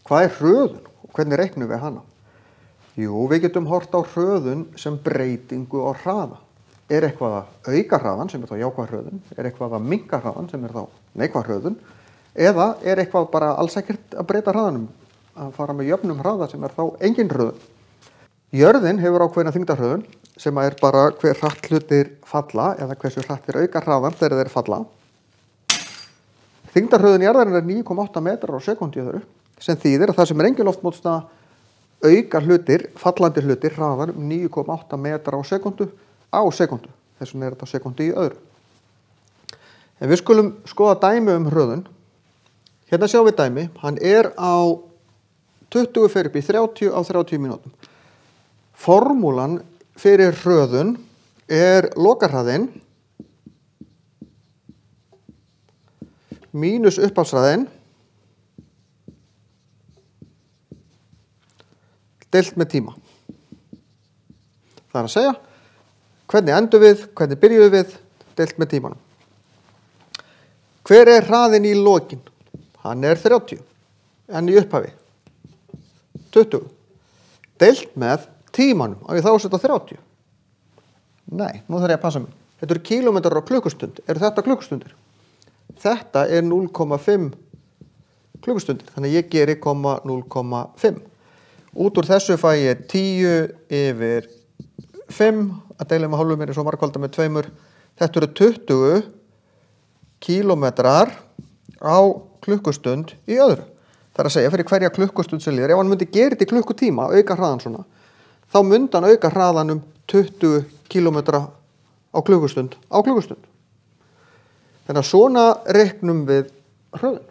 Hvað er hröðun og hvernig reiknum við hana? Jú, við getum hort á hröðun sem breytingu á hraða. Er eitthvað að auka hraðan sem þá jákvæð hröðun? Er eitthvað að minnka hraðan sem þá neikvæð hröðun? Eða er eitthvað bara alls ekkert að breyta hraðanum, að fara með jöfnum hraða sem þá engin hröðun? Jörðin hefur ákveðna þyngdarhröðun sem er bara hver hratt hlutir falla eða hversu hratt auka hraðan þegar þeir falla. Þyngdarhröðun jarðarinnar er 9,8 metrar á sekúndu í öðru, sem þýðir að það sem er engin loftmótstaða auka hlutir, fallandi hlutir hraðan 9,8 metrar á sekúndu. Þess vegna er þetta sekúndu í öðru. En við skulum skoða dæmi hröðun. Hérna sjáum við dæmi, hann er á 20 fer upp í 30 á 30 mínútum. Formúlan fyrir hröðun er lokahraðinn mínus upphafshraðinn deilt með tíma. Það er að segja, hvernig endum við, hvernig byrjuðum við, deilt með tímanum. Hver er hraðinn í lokin? Hann er 30, en í upphafi 20. Deilt með tímanum, á ég þá að setja 30? Nei, nú þarf ég að passa mig. Þetta eru kílómetrar á klukkustund. Eru þetta klukkustundir? Þetta er 0,5 klukkustundir, þannig að ég geri 0,5. Út úr þessu fæ ég 10 yfir 5, að deila með hálfum er svo margfalda með 2. Þetta eru 20 kílómetrar á klukkustund í öðru. Það er að segja, fyrir hverja klukkustund sem líður, ef hann myndi gera þetta í klukkutíma, auka hraðan svona, þá myndi hann auka hraðan 20 kílómetra á klukkustund. Þannig að svona reiknum við hröðun.